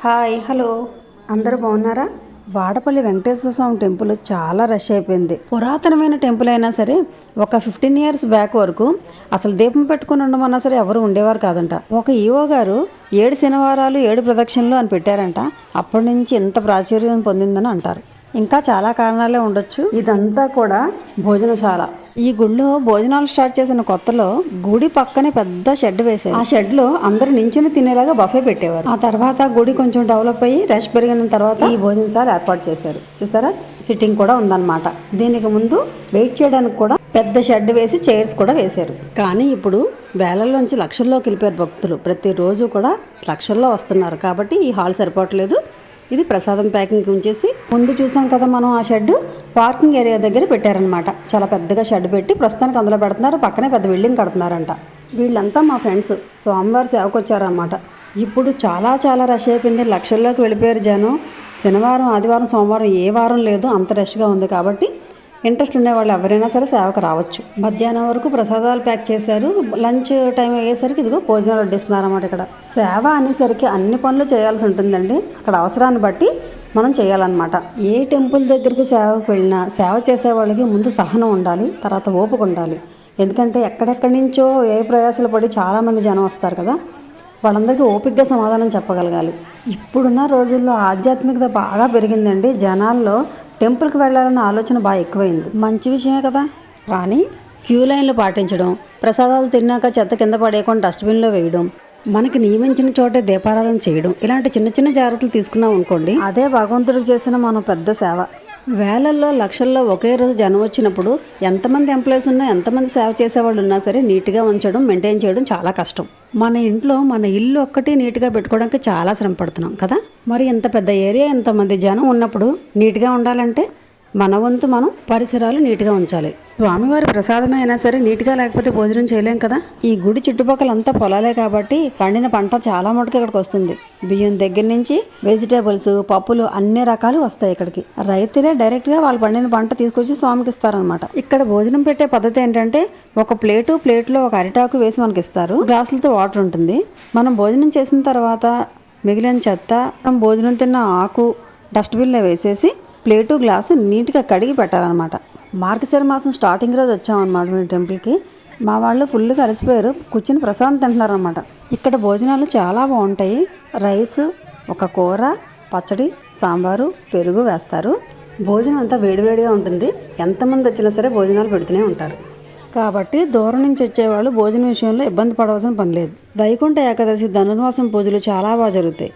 Hi hello అందరూ బాగున్నారా? వాడపల్లి వెంకటేశ్వర స్వామి temple చాలా రష్ అయిపోయింది. పురాతనమైన టెంపుల్ అయినా సరే ఒక 15 years బ్యాక్ వరకు అసలు దీపం పెట్టుకుని ఉండమన్నా సరే ఎవరు ఉండేవారు కాదంట. ఒక ఈవో గారు 7 శనివారాలు 7 ప్రదక్షిణలు అని పెట్టారంట. అప్పటి నుంచి ఎంత ప్రాచుర్యం పొందిందని అంటారు. ఇంకా చాలా కారణాలే ఉండొచ్చు. ఇదంతా కూడా భోజనశాల. ఈ గుడిలో భోజనాలు స్టార్ట్ చేసిన కొత్తలో గుడి పక్కనే పెద్ద షెడ్ వేశారు. ఆ షెడ్ లో అందరూ నించుని తినేలాగా బఫే పెట్టేవారు. ఆ తర్వాత గుడి కొంచెం డెవలప్ అయ్యి రష్ పెరిగిన తర్వాత ఈ భోజనశాల ఏర్పాటు చేశారు. చూసారా, సిట్టింగ్ కూడా ఉందన్నమాట. దీనికి ముందు వెయిట్ చేయడానికి కూడా పెద్ద షెడ్ వేసి చైర్స్ కూడా వేశారు. కానీ ఇప్పుడు వేలల్లోంచి లక్షల్లోకి వెళ్ళిపోయారు భక్తులు. ప్రతిరోజు కూడా లక్షల్లో వస్తున్నారు. కాబట్టి ఈ హాల్ సరిపోవట్లేదు. ఇది ప్రసాదం ప్యాకింగ్ ఉంచేసి ముందు చూసాం కదా మనం, ఆ షెడ్ పార్కింగ్ ఏరియా దగ్గర పెట్టారనమాట. చాలా పెద్దగా షెడ్ పెట్టి ప్రస్తుతానికి అందులో పెడుతున్నారు. పక్కనే పెద్ద బిల్డింగ్ కడుతున్నారంట. వీళ్ళంతా మా ఫ్రెండ్స్ స్వామివారి సేవకు వచ్చారన్నమాట. ఇప్పుడు చాలా చాలా రష్ అయిపోయింది. లక్షల్లోకి వెళ్ళిపోయారు జనం. శనివారం ఆదివారం సోమవారం ఏ వారం లేదు, అంత రష్గా ఉంది. కాబట్టి ఇంట్రెస్ట్ ఉండేవాళ్ళు ఎవరైనా సరే సేవకు రావచ్చు. మధ్యాహ్నం వరకు ప్రసాదాలు ప్యాక్ చేశారు. లంచ్ టైం అయ్యేసరికి ఇదిగో భోజనాలు వడ్డిస్తున్నారు అన్నమాట. ఇక్కడ సేవ అనేసరికి అన్ని పనులు చేయాల్సి ఉంటుందండి. అక్కడ అవసరాన్ని బట్టి మనం చేయాలన్నమాట. ఏ టెంపుల్ దగ్గరికి సేవకు వెళ్ళినా సేవ చేసే వాళ్ళకి ముందు సహనం ఉండాలి, తర్వాత ఓపిక ఉండాలి. ఎందుకంటే ఎక్కడెక్కడి నుంచో ఏ ప్రయాసాలు పడి చాలామంది జనం వస్తారు కదా, వాళ్ళందరికీ ఓపికగా సమాధానం చెప్పగలగాలి. ఇప్పుడున్న రోజుల్లో ఆధ్యాత్మికత బాగా పెరిగిందండి. జనాల్లో టెంపుల్కి వెళ్ళాలన్న ఆలోచన బాగా ఎక్కువైంది. మంచి విషయమే కదా. కానీ క్యూ లైన్లు పాటించడం, ప్రసాదాలు తిన్నాక చెత్త కింద పడేయకుండా డస్ట్బిన్లో వేయడం, మనకి నియమించిన చోటే దీపారాధన చేయడం, ఇలాంటి చిన్న చిన్న జాగ్రత్తలు తీసుకున్నాం అనుకోండి, అదే భగవంతుడికి చేసిన మనం పెద్ద సేవ. వేలల్లో లక్షల్లో ఒకే రోజు జనం వచ్చినప్పుడు ఎంతమంది ఎంప్లాయీస్ ఉన్నా, ఎంతమంది సేవ చేసేవాళ్ళు ఉన్నా సరే నీట్గా ఉంచడం, మెయింటైన్ చేయడం చాలా కష్టం. మన ఇంట్లో మన ఇల్లు ఒక్కటి నీట్గా పెట్టుకోవడానికి చాలా శ్రమ పడుతున్నాం కదా. మరి ఇంత పెద్ద ఏరియా, ఇంతమంది జనం ఉన్నప్పుడు నీట్గా ఉండాలంటే మన వంతు మనం పరిసరాలు నీట్గా ఉంచాలి. స్వామివారి ప్రసాదమే అయినా సరే నీట్గా లేకపోతే భోజనం చేయలేం కదా. ఈ గుడి చుట్టుపక్కల అంతా పొలాలే కాబట్టి పండిన పంట చాలా మటుకు ఇక్కడికి వస్తుంది. బియ్యం దగ్గర నుంచి వెజిటేబుల్స్, పప్పులు అన్ని రకాలు వస్తాయి ఇక్కడికి. రైతులే డైరెక్ట్గా వాళ్ళు పండిన పంట తీసుకొచ్చి స్వామికి ఇస్తారనమాట. ఇక్కడ భోజనం పెట్టే పద్ధతి ఏంటంటే ఒక ప్లేట్లో ఒక అరిటాకు వేసి మనకి ఇస్తారు. గ్లాసులతో వాటర్ ఉంటుంది. మనం భోజనం చేసిన తర్వాత మిగిలిన చెత్త, మనం భోజనం తిన్న ఆకు డస్ట్బిన్లో వేసేసి ప్లేటు గ్లాసు నీట్గా కడిగి పెట్టాలన్నమాట. మార్గశిర మాసం స్టార్టింగ్ రోజు వచ్చామన్నమాట మేము టెంపుల్కి. మా వాళ్ళు ఫుల్గా అలసిపోయారు, కూర్చుని ప్రసాదం తింటున్నారనమాట. ఇక్కడ భోజనాలు చాలా బాగుంటాయి. రైస్, ఒక కూర, పచ్చడి, సాంబారు, పెరుగు వేస్తారు. భోజనం అంతా వేడివేడిగా ఉంటుంది. ఎంతమంది వచ్చినా సరే భోజనాలు పెడుతూనే ఉంటారు. కాబట్టి దూరం నుంచి వచ్చేవాళ్ళు భోజనం విషయంలో ఇబ్బంది పడవలసిన పని లేదు. వైకుంఠ ఏకాదశి ధనుర్మాసం పూజలు చాలా బాగా జరుగుతాయి.